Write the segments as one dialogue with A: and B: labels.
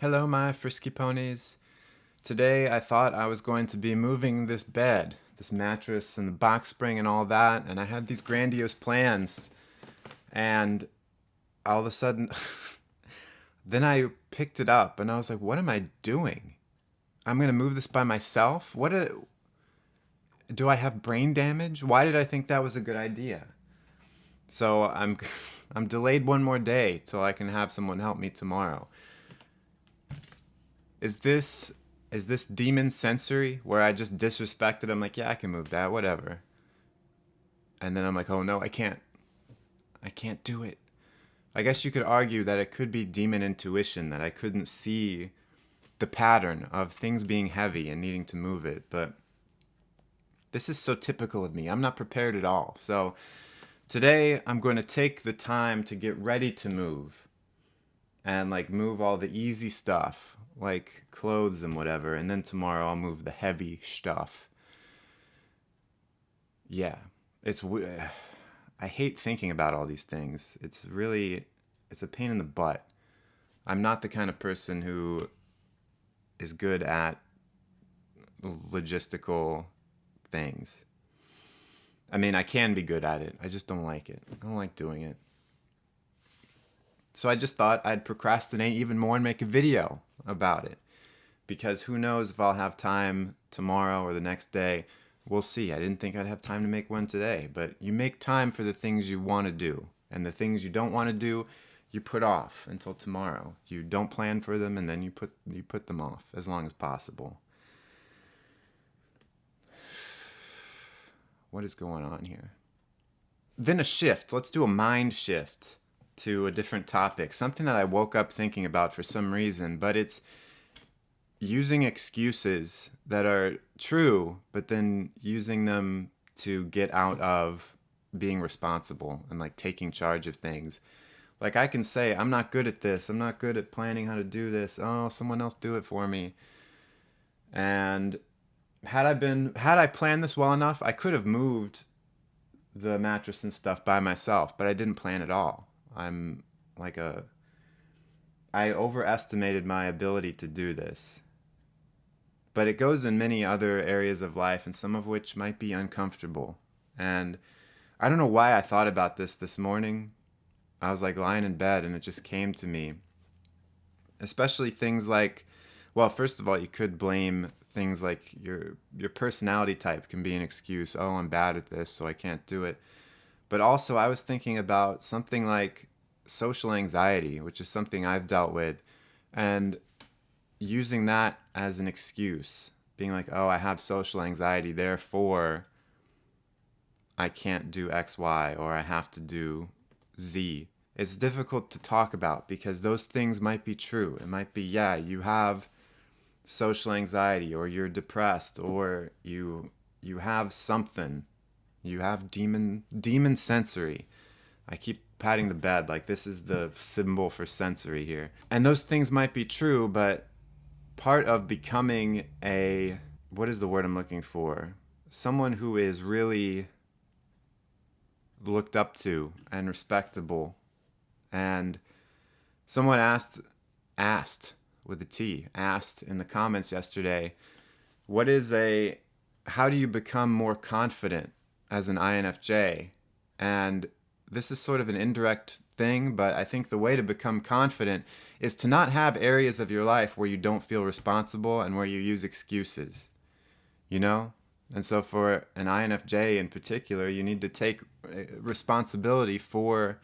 A: Hello, my frisky ponies. Today I thought I was going to be moving this bed, this mattress, and the box spring and all that, and I had these grandiose plans. And all of a sudden, then I picked it up and I was like, what am I doing? I'm going to move this by myself? Do I have brain damage? Why did I think that was a good idea? So I'm delayed one more day till I can have someone help me tomorrow. Is this is this demon sensory where I just disrespected him like, yeah, I can move that, whatever. And then I'm like, oh no, I can't. I can't do it. I guess you could argue that it could be demon intuition, that I couldn't see the pattern of things being heavy and needing to move it, but this is so typical of me. I'm not prepared at all. So today I'm going to take the time to get ready to move and like move all the easy stuff, like clothes and whatever, and then tomorrow I'll move the heavy stuff. Yeah, it's I hate thinking about all these things. It's a pain in the butt. I'm not the kind of person who is good at logistical things. I mean, I can be good at it. I just don't like it. I don't like doing it. So I just thought I'd procrastinate even more and make a video about it. Because who knows if I'll have time tomorrow or the next day. We'll see. I didn't think I'd have time to make one today. But you make time for the things you want to do. And the things you don't want to do, you put off until tomorrow. You don't plan for them and then you put them off as long as possible. What is going on here? Then a shift. Let's do a mind shift to a different topic. Something that I woke up thinking about for some reason, but it's using excuses that are true, but then using them to get out of being responsible and like taking charge of things. Like I can say, I'm not good at this. I'm not good at planning how to do this. Oh, someone else do it for me. And had I planned this well enough, I could have moved the mattress and stuff by myself, but I didn't plan at all. I'm like a I overestimated my ability to do this. But it goes in many other areas of life, and some of which might be uncomfortable. And I don't know why I thought about this morning. I was like lying in bed, and it just came to me. Especially things like, well, first of all, you could blame things like your personality type can be an excuse. Oh, I'm bad at this, so I can't do it. But also, I was thinking about something like social anxiety, which is something I've dealt with, and using that as an excuse, being like, oh, I have social anxiety, therefore I can't do X, Y, or I have to do Z. It's difficult to talk about because those things might be true. It might be, yeah, you have social anxiety, or you're depressed, or you have something. You have demon sensory. I keep patting the bed like this is the symbol for sensory here. And those things might be true, but part of becoming a, what is the word I'm looking for? Someone who is really looked up to and respectable. And someone asked with a T, asked in the comments yesterday, what is a, how do you become more confident as an INFJ? And this is sort of an indirect thing, but I think the way to become confident is to not have areas of your life where you don't feel responsible and where you use excuses, you know? And so for an INFJ in particular, you need to take responsibility for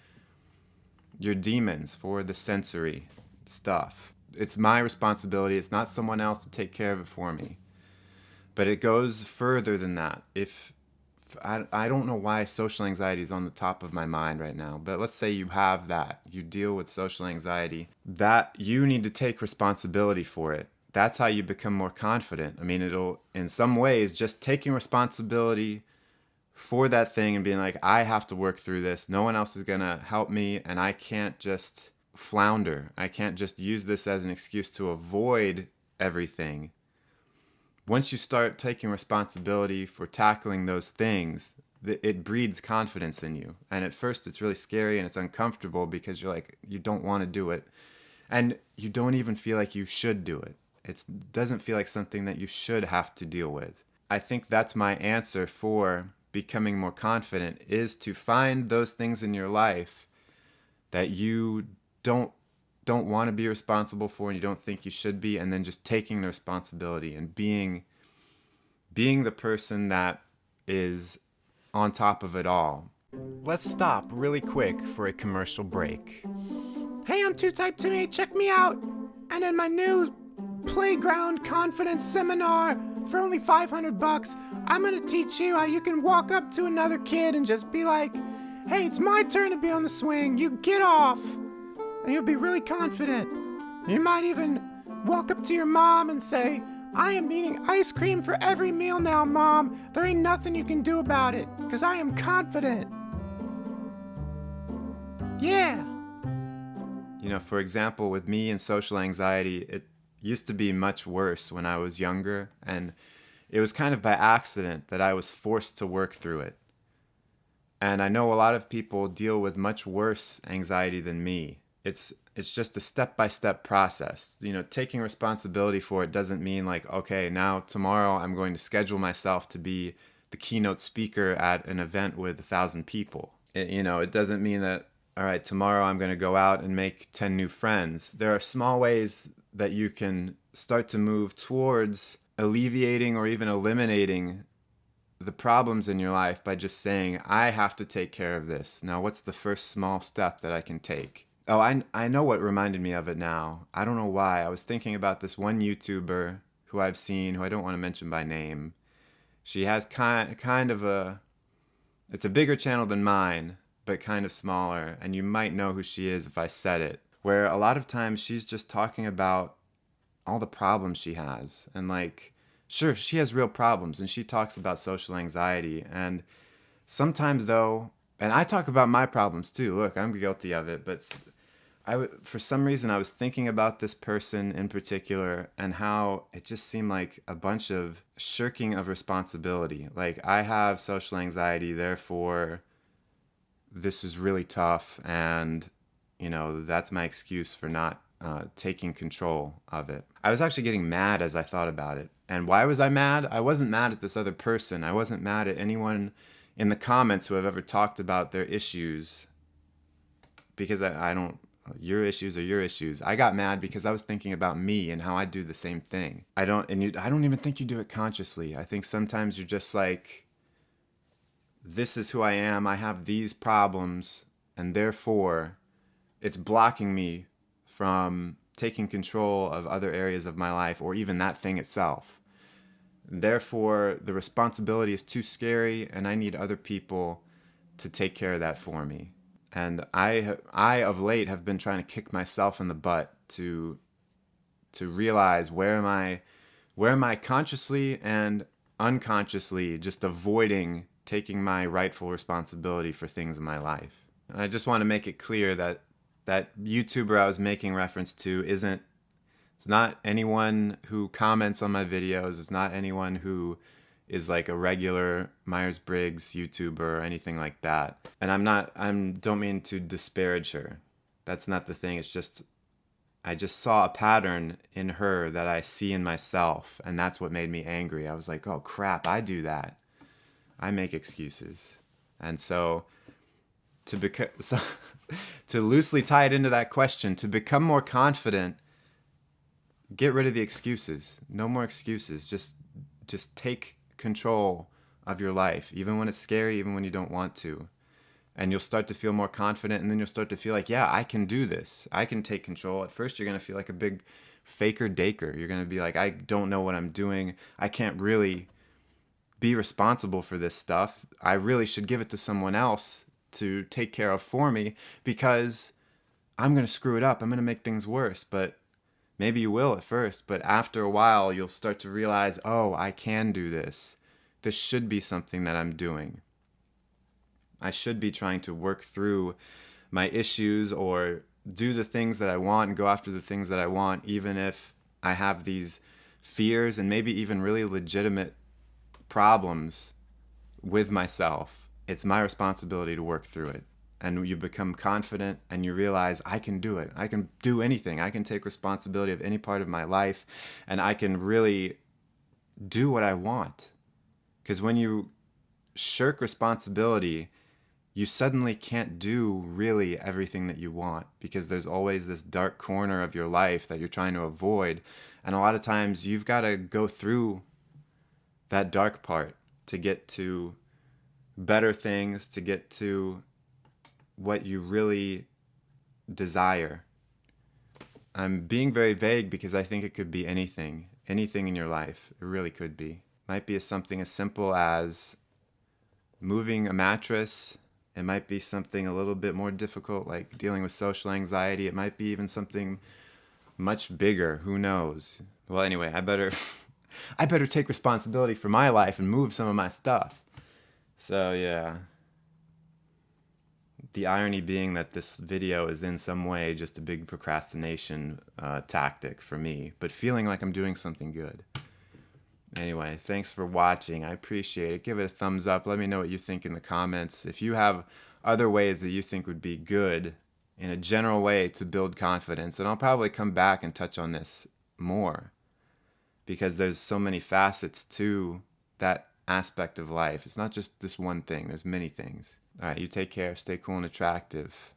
A: your demons, for the sensory stuff. It's my responsibility. It's not someone else to take care of it for me. But it goes further than that. If I don't know why social anxiety is on the top of my mind right now, but let's say you have that. You deal with social anxiety. That you need to take responsibility for it. That's how you become more confident. I mean, it'll, in some ways, just taking responsibility for that thing and being like, I have to work through this. No one else is going to help me, and I can't just flounder. I can't just use this as an excuse to avoid everything. Once you start taking responsibility for tackling those things, it breeds confidence in you. And at first it's really scary and it's uncomfortable because you're like, you don't want to do it. And you don't even feel like you should do it. It doesn't feel like something that you should have to deal with. I think that's my answer for becoming more confident, is to find those things in your life that you don't want to be responsible for and you don't think you should be, and then just taking the responsibility and being the person that is on top of it all. Let's stop really quick for a commercial break. Hey, I'm Two Type Timmy, check me out! And in my new Playground Confidence Seminar for only $500, I'm gonna teach you how you can walk up to another kid and just be like, hey, it's my turn to be on the swing, you get off! And you'll be really confident. You might even walk up to your mom and say, I am eating ice cream for every meal now, Mom. There ain't nothing you can do about it, because I am confident. Yeah. You know, for example, with me and social anxiety, it used to be much worse when I was younger, and it was kind of by accident that I was forced to work through it. And I know a lot of people deal with much worse anxiety than me. It's just a step-by-step process. You know, taking responsibility for it doesn't mean like, okay, now tomorrow I'm going to schedule myself to be the keynote speaker at an event with 1,000 people. It doesn't mean that, all right, tomorrow I'm going to go out and make 10 new friends. There are small ways that you can start to move towards alleviating or even eliminating the problems in your life by just saying, I have to take care of this. Now, what's the first small step that I can take? Oh, I know what reminded me of it now. I don't know why. I was thinking about this one YouTuber who I've seen, who I don't want to mention by name. She has kind of it's a bigger channel than mine, but kind of smaller, and you might know who she is if I said it, where a lot of times she's just talking about all the problems she has. And like, sure, she has real problems, and she talks about social anxiety. And sometimes though, and I talk about my problems too. Look, I'm guilty of it, but for some reason, I was thinking about this person in particular and how it just seemed like a bunch of shirking of responsibility. Like, I have social anxiety, therefore this is really tough, and that's my excuse for not taking control of it. I was actually getting mad as I thought about it. And why was I mad? I wasn't mad at this other person. I wasn't mad at anyone in the comments who have ever talked about their issues, because I don't, your issues are your issues. I got mad because I was thinking about me and how I do the same thing. I don't even think you do it consciously. I think sometimes you're just like, this is who I am. I have these problems, and therefore it's blocking me from taking control of other areas of my life, or even that thing itself. Therefore, the responsibility is too scary, and I need other people to take care of that for me. And I of late have been trying to kick myself in the butt to realize where am I consciously and unconsciously just avoiding taking my rightful responsibility for things in my life. And I just want to make it clear that YouTuber I was making reference to it's not anyone who comments on my videos. It's not anyone who is like a regular Myers-Briggs YouTuber or anything like that. And I don't mean to disparage her. That's not the thing. It's just, I just saw a pattern in her that I see in myself, and that's what made me angry. I was like, oh crap, I do that. I make excuses. And so to loosely tie it into that question, to become more confident, get rid of the excuses. No more excuses. Just take control of your life, even when it's scary, even when you don't want to. And you'll start to feel more confident, and then you'll start to feel like, yeah, I can do this. I can take control. At first, you're going to feel like a big faker-daker. You're going to be like, I don't know what I'm doing. I can't really be responsible for this stuff. I really should give it to someone else to take care of for me, because I'm going to screw it up. I'm going to make things worse. But maybe you will at first, but after a while, you'll start to realize, oh, I can do this. This should be something that I'm doing. I should be trying to work through my issues or do the things that I want and go after the things that I want, even if I have these fears and maybe even really legitimate problems with myself. It's my responsibility to work through it. and you become confident and you realize I can do it. I can do anything. I can take responsibility of any part of my life and I can really do what I want. Because when you shirk responsibility, you suddenly can't do really everything that you want because there's always this dark corner of your life that you're trying to avoid. And a lot of times you've got to go through that dark part to get to better things, to get to what you really desire. I'm being very vague because I think it could be anything, anything in your life. It really could be. Might be something as simple as moving a mattress. It might be something a little bit more difficult, like dealing with social anxiety. It might be even something much bigger. Who knows? Well, anyway, I better take responsibility for my life and move some of my stuff. So yeah. The irony being that this video is in some way just a big procrastination tactic for me, but feeling like I'm doing something good. Anyway, thanks for watching. I appreciate it. Give it a thumbs up. Let me know what you think in the comments. If you have other ways that you think would be good in a general way to build confidence, and I'll probably come back and touch on this more because there's so many facets to that aspect of life. It's not just this one thing. There's many things. All right, you take care. Stay cool and attractive.